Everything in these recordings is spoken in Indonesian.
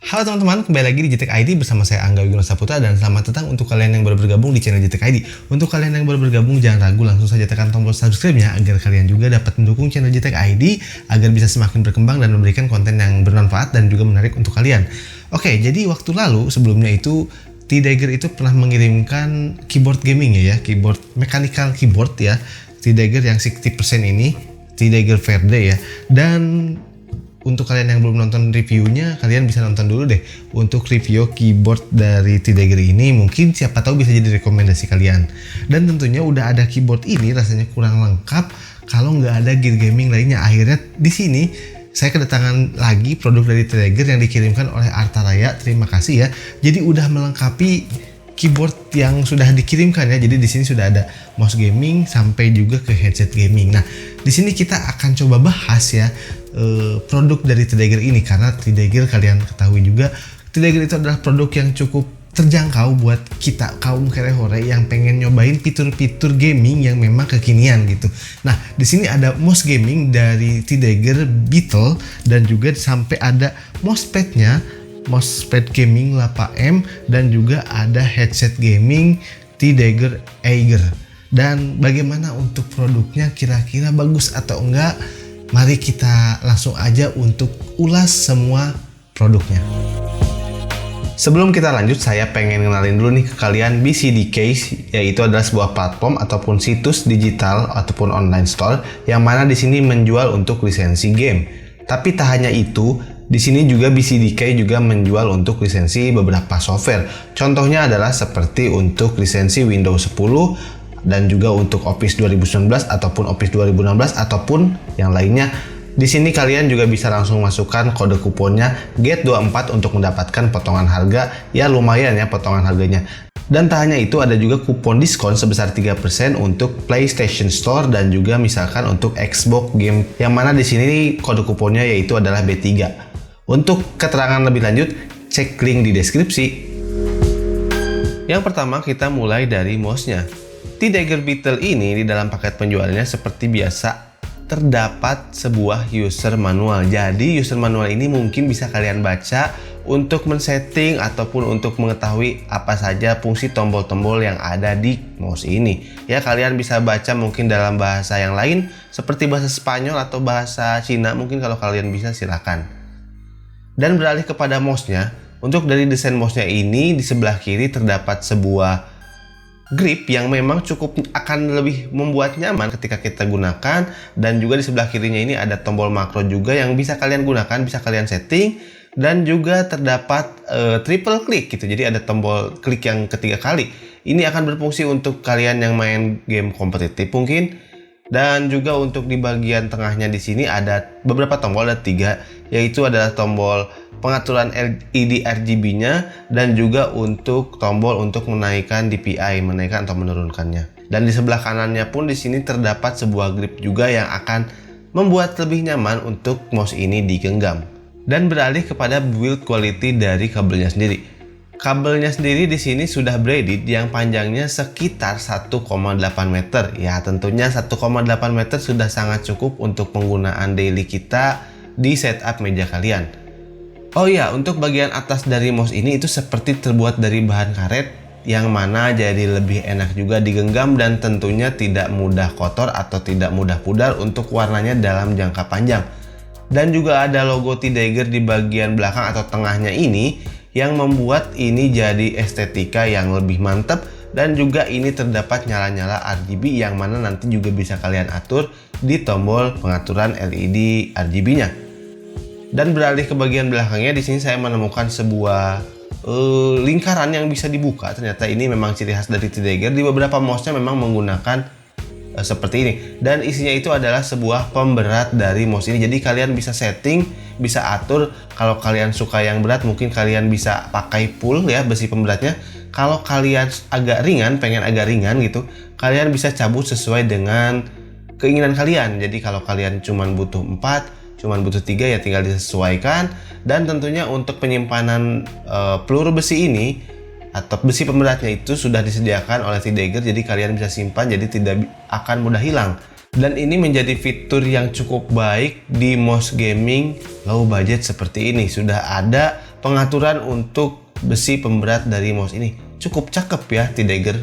Halo teman-teman, kembali lagi di JTech ID bersama saya Angga Wigono Saputra dan selamat datang untuk kalian yang baru bergabung di channel JTech ID. Untuk kalian yang baru bergabung jangan ragu, langsung saja tekan tombol subscribe-nya agar kalian juga dapat mendukung channel JTech ID agar bisa semakin berkembang dan memberikan konten yang bermanfaat dan juga menarik untuk kalian. Oke, jadi waktu lalu sebelumnya itu T-Dagger itu pernah mengirimkan keyboard gaming ya, keyboard mechanical keyboard ya, T-Dagger yang 60% ini, T-Dagger Verde ya. Dan untuk kalian yang belum nonton reviewnya, kalian bisa nonton dulu deh untuk review keyboard dari T-Dagger ini. Mungkin siapa tahu bisa jadi rekomendasi kalian. Dan tentunya udah ada keyboard ini rasanya kurang lengkap kalau nggak ada gear gaming lainnya. Akhirnya di sini saya kedatangan lagi produk dari T-Dagger yang dikirimkan oleh Arta Raya. Terima kasih ya. Jadi udah melengkapi keyboard yang sudah dikirimkan ya. Jadi di sini sudah ada mouse gaming sampai juga ke headset gaming. Nah, di sini kita akan coba bahas ya produk dari T-Dagger ini, karena T-Dagger kalian ketahui juga T-Dagger itu adalah produk yang cukup terjangkau buat kita kaum kere-hore yang pengen nyobain fitur-fitur gaming yang memang kekinian gitu. Nah, di sini ada mouse gaming dari T-Dagger Beetle dan juga sampai ada mousepadnya, mousepad gaming 8M, dan juga ada headset gaming T-Dagger Eiger. Dan bagaimana untuk produknya, kira-kira bagus atau enggak? Mari kita langsung aja untuk ulas semua produknya. Sebelum kita lanjut, saya pengen kenalin dulu nih ke kalian BCD Case, yaitu adalah sebuah platform ataupun situs digital ataupun online store yang mana di sini menjual untuk lisensi game. Tapi tak hanya itu, di sini juga BCDK juga menjual untuk lisensi beberapa software. Contohnya adalah seperti untuk lisensi Windows 10 dan juga untuk Office 2019 ataupun Office 2016 ataupun yang lainnya. Di sini kalian juga bisa langsung masukkan kode kuponnya GET24 untuk mendapatkan potongan harga. Ya lumayan ya potongan harganya. Dan tak hanya itu, ada juga kupon diskon sebesar 3% untuk PlayStation Store dan juga misalkan untuk Xbox game, yang mana di sini kode kuponnya yaitu adalah B3. Untuk keterangan lebih lanjut, cek link di deskripsi. Yang pertama kita mulai dari mouse-nya. T-Dagger Beetle ini di dalam paket penjualannya seperti biasa terdapat sebuah user manual. Jadi user manual ini mungkin bisa kalian baca untuk men-setting ataupun untuk mengetahui apa saja fungsi tombol-tombol yang ada di mouse ini. Ya, kalian bisa baca mungkin dalam bahasa yang lain seperti bahasa Spanyol atau bahasa Cina, mungkin kalau kalian bisa silakan. Dan beralih kepada mouse-nya, untuk dari desain mouse-nya ini di sebelah kiri terdapat sebuah grip yang memang cukup akan lebih membuat nyaman ketika kita gunakan, dan juga di sebelah kirinya ini ada tombol makro juga yang bisa kalian gunakan, bisa kalian setting, dan juga terdapat triple click gitu. Jadi ada tombol klik yang ketiga kali. Ini akan berfungsi untuk kalian yang main game kompetitif mungkin. Dan juga untuk di bagian tengahnya di sini ada beberapa tombol, ada 3, yaitu adalah tombol pengaturan LED RGB-nya dan juga untuk tombol untuk menaikkan DPI, menaikkan atau menurunkannya. Dan di sebelah kanannya pun di sini terdapat sebuah grip juga yang akan membuat lebih nyaman untuk mouse ini digenggam. Dan beralih kepada build quality dari kabelnya sendiri. Kabelnya sendiri di sini sudah braided yang panjangnya sekitar 1,8 meter. Ya, tentunya 1,8 meter sudah sangat cukup untuk penggunaan daily kita di setup meja kalian. Oh ya, untuk bagian atas dari mouse ini itu seperti terbuat dari bahan karet yang mana jadi lebih enak juga digenggam dan tentunya tidak mudah kotor atau tidak mudah pudar untuk warnanya dalam jangka panjang. Dan juga ada logo T-Dagger di bagian belakang atau tengahnya ini yang membuat ini jadi estetika yang lebih mantap, dan juga ini terdapat nyala-nyala RGB yang mana nanti juga bisa kalian atur di tombol pengaturan LED RGB-nya. Dan beralih ke bagian belakangnya, di sini saya menemukan sebuah lingkaran yang bisa dibuka. Ternyata ini memang ciri khas dari T-Dagger. Di beberapa mouse-nya memang menggunakan seperti ini, dan isinya itu adalah sebuah pemberat dari mouse ini. Jadi kalian bisa setting, bisa atur. Kalau kalian suka yang berat, mungkin kalian bisa pakai full ya besi pemberatnya. Kalau kalian agak ringan, pengen agak ringan gitu, kalian bisa cabut sesuai dengan keinginan kalian. Jadi kalau kalian cuman butuh 4, cuman butuh 3, ya tinggal disesuaikan. Dan tentunya untuk penyimpanan peluru besi ini atau besi pemberatnya itu sudah disediakan oleh T-Dagger, jadi kalian bisa simpan, jadi tidak akan mudah hilang. Dan ini menjadi fitur yang cukup baik di mouse gaming low budget seperti ini. Sudah ada pengaturan untuk besi pemberat dari mouse ini. Cukup cakep ya T-Dagger.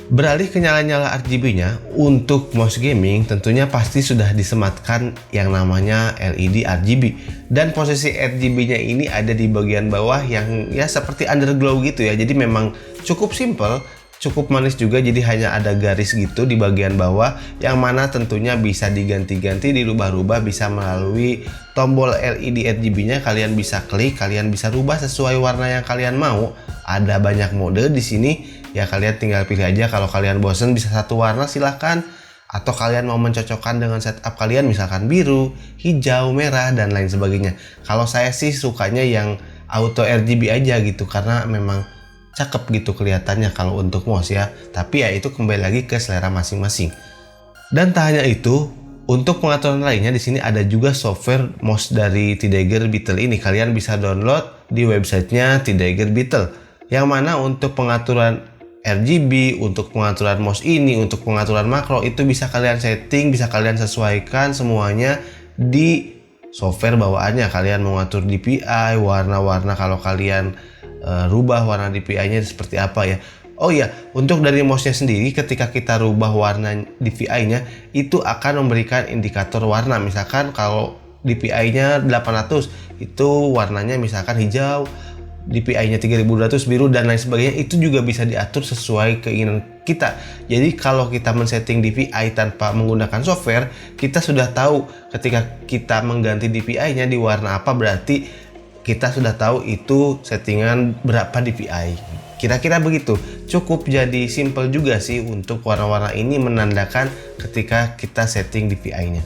Beralih ke nyala-nyala RGB-nya, untuk mouse gaming tentunya pasti sudah disematkan yang namanya LED RGB. Dan posisi RGB-nya ini ada di bagian bawah yang ya seperti underglow gitu ya. Jadi memang cukup simple, cukup manis juga, jadi hanya ada garis gitu di bagian bawah yang mana tentunya bisa diganti-ganti, dirubah-rubah, bisa melalui tombol LED RGB-nya. Kalian bisa klik, kalian bisa rubah sesuai warna yang kalian mau. Ada banyak mode di sini. Ya kalian tinggal pilih aja, kalau kalian bosen bisa satu warna silahkan, atau kalian mau mencocokkan dengan setup kalian misalkan biru, hijau, merah, dan lain sebagainya. Kalau saya sih sukanya yang auto RGB aja gitu, karena memang cakep gitu kelihatannya kalau untuk mouse ya. Tapi ya itu kembali lagi ke selera masing-masing. Dan tak hanya itu, untuk pengaturan lainnya di sini ada juga software mouse dari T-Dagger Beetle ini. Kalian bisa download di websitenya T-Dagger Beetle, yang mana untuk pengaturan RGB, untuk pengaturan mouse ini, untuk pengaturan makro itu bisa kalian setting, bisa kalian sesuaikan semuanya di software bawaannya. Kalian mau ngatur DPI, warna-warna, kalau kalian rubah warna DPI-nya seperti apa ya. Oh iya, untuk dari mouse-nya sendiri ketika kita rubah warna DPI-nya itu akan memberikan indikator warna. Misalkan kalau DPI-nya 800 itu warnanya misalkan hijau, DPI-nya 3200 biru, dan lain sebagainya. Itu juga bisa diatur sesuai keinginan kita. Jadi kalau kita men-setting DPI tanpa menggunakan software, kita sudah tahu ketika kita mengganti DPI-nya di warna apa, berarti kita sudah tahu itu settingan berapa DPI. Kira-kira begitu. Cukup jadi simple juga sih untuk warna-warna ini menandakan ketika kita setting DPI-nya.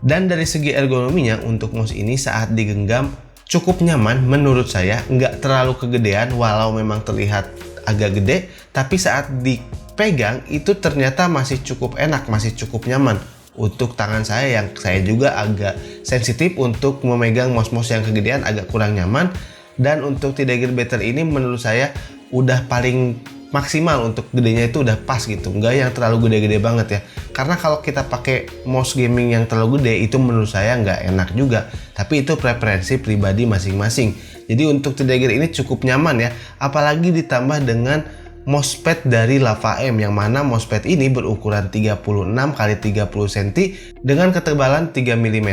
Dan dari segi ergonominya untuk mouse ini saat digenggam cukup nyaman menurut saya, nggak terlalu kegedean walau memang terlihat agak gede, tapi saat dipegang itu ternyata masih cukup enak, masih cukup nyaman. Untuk tangan saya yang saya juga agak sensitif untuk memegang mouse-mouse yang kegedean, agak kurang nyaman. Dan untuk T-Dagger Beetle ini menurut saya udah paling maksimal, untuk gedenya itu udah pas gitu, nggak yang terlalu gede-gede banget ya. Karena kalau kita pakai mouse gaming yang terlalu gede itu menurut saya nggak enak juga, tapi itu preferensi pribadi masing-masing. Jadi untuk T-Dagger ini cukup nyaman ya, apalagi ditambah dengan mousepad dari Lava M, yang mana mousepad ini berukuran 36 x 30 cm dengan ketebalan 3 mm,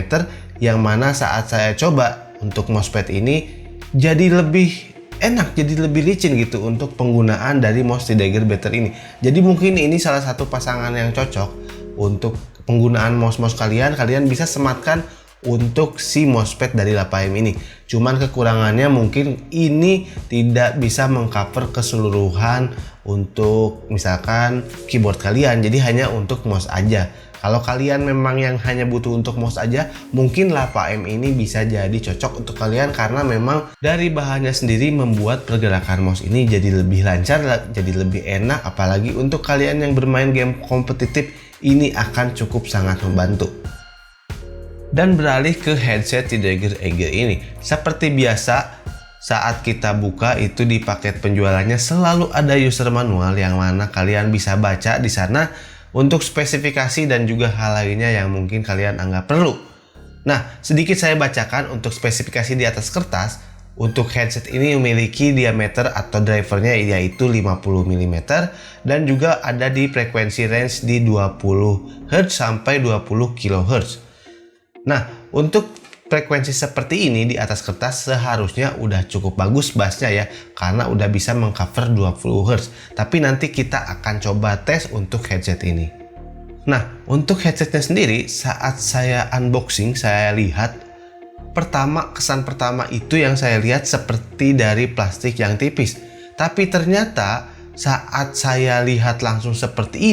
yang mana saat saya coba untuk mousepad ini jadi lebih enak, jadi lebih licin gitu untuk penggunaan dari mouse T-Dagger Beetle ini. Jadi mungkin ini salah satu pasangan yang cocok untuk penggunaan mouse-mouse kalian. Kalian bisa sematkan untuk si mousepad dari Lava M ini. Cuman kekurangannya mungkin ini tidak bisa mengcover keseluruhan untuk misalkan keyboard kalian. Jadi hanya untuk mouse aja. Kalau kalian memang yang hanya butuh untuk mouse aja, mungkin Lava M ini bisa jadi cocok untuk kalian, karena memang dari bahannya sendiri membuat pergerakan mouse ini jadi lebih lancar, jadi lebih enak. Apalagi untuk kalian yang bermain game kompetitif, ini akan cukup sangat membantu. Dan beralih ke headset T-Dagger Eagle ini, seperti biasa saat kita buka itu di paket penjualannya selalu ada user manual yang mana kalian bisa baca di sana untuk spesifikasi dan juga hal lainnya yang mungkin kalian anggap perlu. Nah, sedikit saya bacakan untuk spesifikasi di atas kertas. Untuk headset ini memiliki diameter atau drivernya yaitu 50 mm dan juga ada di frekuensi range di 20 Hz sampai 20 kHz. Nah, untuk frekuensi seperti ini di atas kertas seharusnya udah cukup bagus bassnya ya, karena udah bisa mengcover 20 Hz. Tapi nanti kita akan coba tes untuk headset ini. Nah, untuk headsetnya sendiri saat saya unboxing, saya lihat kesan pertama itu yang saya lihat seperti dari plastik yang tipis. Tapi ternyata saat saya lihat langsung seperti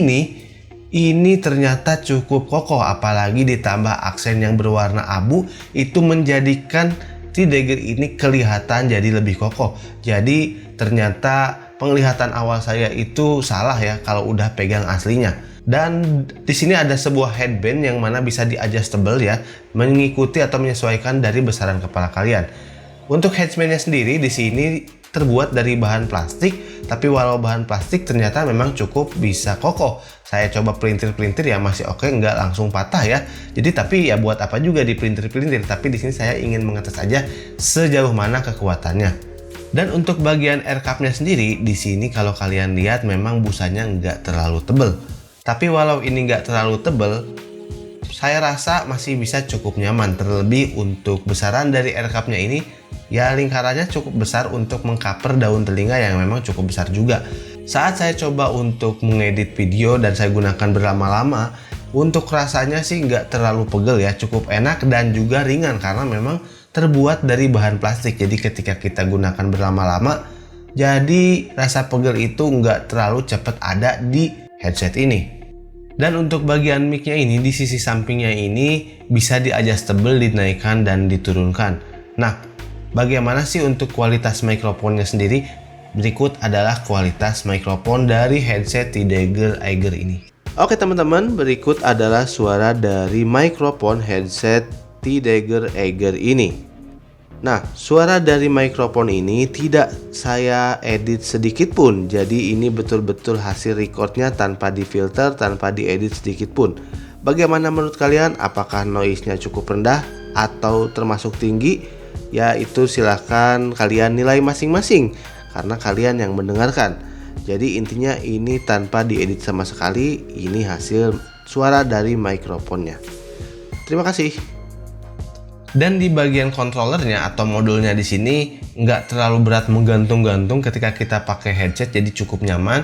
ini ternyata cukup kokoh, apalagi ditambah aksen yang berwarna abu itu menjadikan T-Dagger ini kelihatan jadi lebih kokoh. Jadi ternyata penglihatan awal saya itu salah ya kalau udah pegang aslinya. Dan di sini ada sebuah headband yang mana bisa di-adjustable ya, mengikuti atau menyesuaikan dari besaran kepala kalian. Untuk headbandnya sendiri di sini terbuat dari bahan plastik, tapi walau bahan plastik ternyata memang cukup bisa kokoh. Saya coba pelintir-pelintir ya masih oke, nggak langsung patah ya. Jadi tapi ya buat apa juga di pelintir-pelintir, tapi di sini saya ingin mengetes aja sejauh mana kekuatannya. Dan untuk bagian air cup-nya sendiri, di sini kalau kalian lihat memang busanya nggak terlalu tebel. Tapi walau ini nggak terlalu tebel, saya rasa masih bisa cukup nyaman. Terlebih untuk besaran dari air cup-nya ini, ya lingkarannya cukup besar untuk mengcover daun telinga yang memang cukup besar juga. Saat saya coba untuk mengedit video dan saya gunakan berlama-lama, untuk rasanya sih nggak terlalu pegel ya, cukup enak dan juga ringan karena memang terbuat dari bahan plastik. Jadi ketika kita gunakan berlama-lama, jadi rasa pegel itu nggak terlalu cepat ada di headset ini. Dan untuk bagian mic-nya ini, di sisi sampingnya ini bisa di-adjustable, dinaikkan dan diturunkan. Nah, bagaimana sih untuk kualitas mikrofonnya sendiri? Berikut adalah kualitas mikrofon dari headset T-Dagger Eiger ini. Oke teman-teman, berikut adalah suara dari mikrofon headset T-Dagger Eiger ini. Nah, suara dari mikrofon ini tidak saya edit sedikit pun. Jadi ini betul-betul hasil recordnya tanpa difilter, tanpa diedit sedikit pun. Bagaimana menurut kalian? Apakah noise-nya cukup rendah atau termasuk tinggi? Ya itu silahkan kalian nilai masing-masing, karena kalian yang mendengarkan. Jadi intinya ini tanpa diedit sama sekali, ini hasil suara dari mikrofonnya. Terima kasih. Dan di bagian controllernya atau modulnya di sini nggak terlalu berat menggantung-gantung ketika kita pakai headset, jadi cukup nyaman.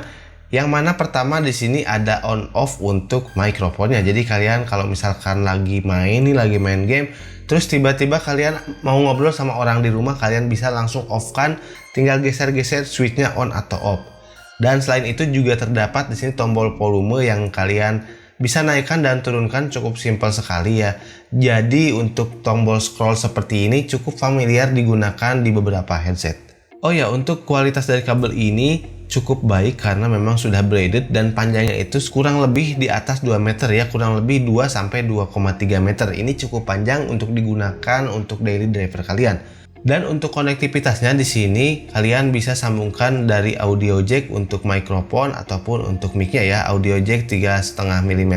Yang mana pertama di sini ada on off untuk mikrofonnya. Jadi kalian kalau misalkan lagi main game, terus tiba-tiba kalian mau ngobrol sama orang di rumah, kalian bisa langsung off kan, tinggal geser-geser switchnya on atau off. Dan selain itu juga terdapat di sini tombol volume yang kalian bisa naikkan dan turunkan, cukup simpel sekali ya. Jadi untuk tombol scroll seperti ini cukup familiar digunakan di beberapa headset. Oh ya, untuk kualitas dari kabel ini cukup baik karena memang sudah braided dan panjangnya itu kurang lebih di atas 2 meter ya, kurang lebih 2 sampai 2,3 meter. Ini cukup panjang untuk digunakan untuk daily driver kalian. Dan untuk konektivitasnya di sini kalian bisa sambungkan dari audio jack untuk mikrofon ataupun untuk mic-nya ya, audio jack 3,5 mm,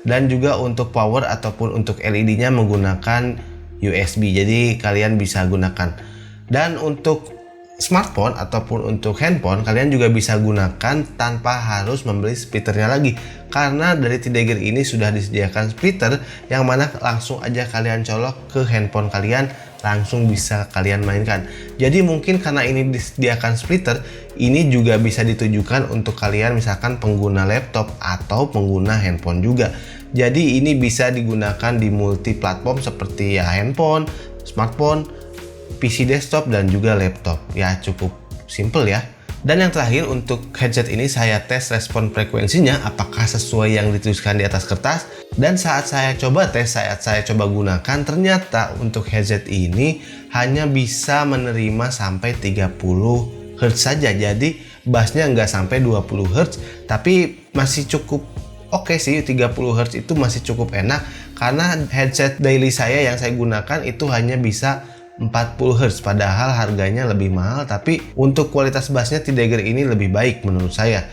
dan juga untuk power ataupun untuk LED-nya menggunakan USB. Jadi kalian bisa gunakan. Dan untuk smartphone ataupun untuk handphone kalian juga bisa gunakan tanpa harus membeli splitternya lagi, karena dari T-Dagger ini sudah disediakan splitter yang mana langsung aja kalian colok ke handphone kalian, langsung bisa kalian mainkan. Jadi mungkin karena ini disediakan splitter, ini juga bisa ditujukan untuk kalian misalkan pengguna laptop atau pengguna handphone juga. Jadi ini bisa digunakan di multi platform seperti ya handphone, smartphone, PC desktop dan juga laptop. Ya cukup simple ya. Dan yang terakhir untuk headset ini saya tes respon frekuensinya apakah sesuai yang dituliskan di atas kertas. Dan saat saya coba tes, saat saya coba gunakan, ternyata untuk headset ini hanya bisa menerima sampai 30 Hz saja. Jadi bassnya nggak sampai 20 Hz, tapi masih cukup oke sih. 30 Hz itu masih cukup enak karena headset daily saya yang saya gunakan itu hanya bisa 40 Hz, padahal harganya lebih mahal, tapi untuk kualitas bassnya T-Dagger ini lebih baik menurut saya.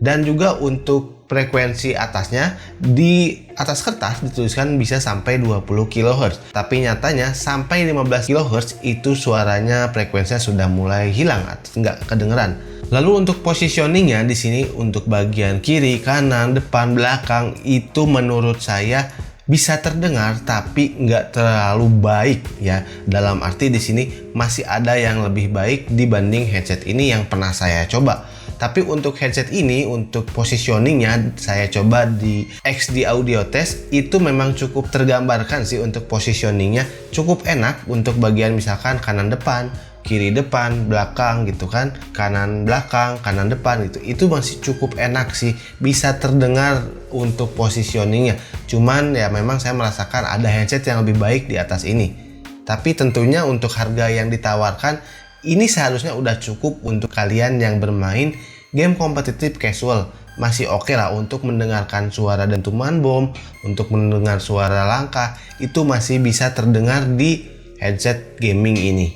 Dan juga untuk frekuensi atasnya, di atas kertas dituliskan bisa sampai 20 kHz, tapi nyatanya sampai 15 kHz itu suaranya frekuensinya sudah mulai hilang atau nggak kedengeran. Lalu untuk positioningnya di sini untuk bagian kiri, kanan, depan, belakang itu menurut saya bisa terdengar tapi nggak terlalu baik ya. Dalam arti di sini masih ada yang lebih baik dibanding headset ini yang pernah saya coba. Tapi untuk headset ini, untuk positioningnya saya coba di XD Audio Test, itu memang cukup tergambarkan sih untuk positioningnya, cukup enak untuk bagian misalkan kanan depan, kiri depan, belakang gitu kan, kanan belakang, kanan depan gitu. Itu masih cukup enak sih, bisa terdengar untuk positioningnya. Cuman ya memang saya merasakan ada headset yang lebih baik di atas ini. Tapi tentunya untuk harga yang ditawarkan ini seharusnya udah cukup untuk kalian yang bermain game kompetitif casual. Masih oke lah untuk mendengarkan suara dentuman bom, untuk mendengar suara langkah, itu masih bisa terdengar di headset gaming ini.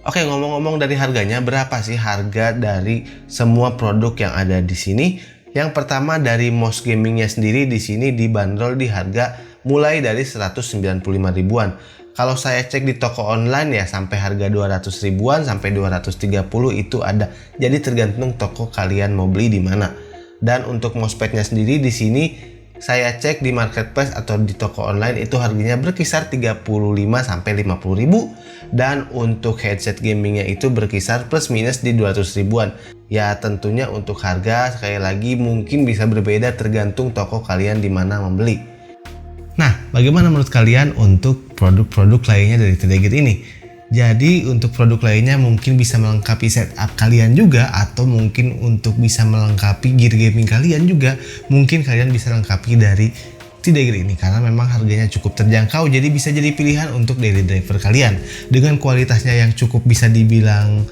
Oke, ngomong-ngomong dari harganya, berapa sih harga dari semua produk yang ada di sini? Yang pertama dari mouse gamingnya sendiri di sini dibanderol di harga mulai dari 195 ribuan. Kalau saya cek di toko online ya sampai harga 200 ribuan sampai 230 itu ada. Jadi tergantung toko kalian mau beli di mana. Dan untuk mousepadnya sendiri di sini saya cek di marketplace atau di toko online itu harganya berkisar 35 sampai 50 ribu, dan untuk headset gamingnya itu berkisar plus minus di 200 ribuan. Ya tentunya untuk harga sekali lagi mungkin bisa berbeda tergantung toko kalian di mana membeli. Nah, bagaimana menurut kalian untuk produk-produk lainnya dari TDGear ini? Jadi untuk produk lainnya mungkin bisa melengkapi setup kalian juga, atau mungkin untuk bisa melengkapi gear gaming kalian juga, mungkin kalian bisa lengkapi dari TDGear ini karena memang harganya cukup terjangkau, jadi bisa jadi pilihan untuk daily driver kalian dengan kualitasnya yang cukup bisa dibilang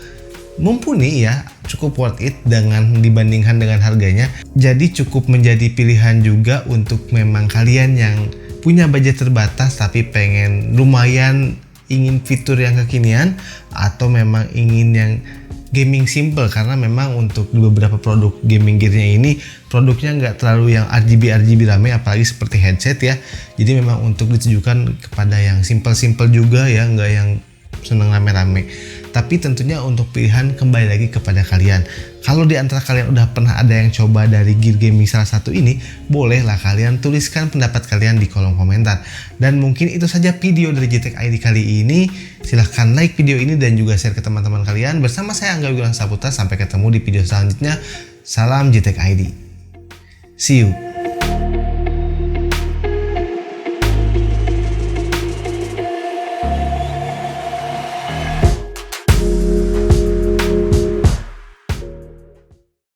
mumpuni ya, cukup worth it dengan dibandingkan dengan harganya. Jadi cukup menjadi pilihan juga untuk memang kalian yang punya budget terbatas tapi pengen lumayan ingin fitur yang kekinian, atau memang ingin yang gaming simple, karena memang untuk beberapa produk gaming gearnya ini produknya nggak terlalu yang RGB rame apalagi seperti headset ya. Jadi memang untuk ditujukan kepada yang simple juga ya, nggak yang seneng rame-rame. Tapi tentunya untuk pilihan kembali lagi kepada kalian. Kalau di antara kalian udah pernah ada yang coba dari gear gaming salah satu ini, bolehlah kalian tuliskan pendapat kalian di kolom komentar. Dan mungkin itu saja video dari JTech ID kali ini. Silahkan like video ini dan juga share ke teman-teman kalian. Bersama saya Angga Wiguna Saputra, sampai ketemu di video selanjutnya. Salam JTech ID. See you.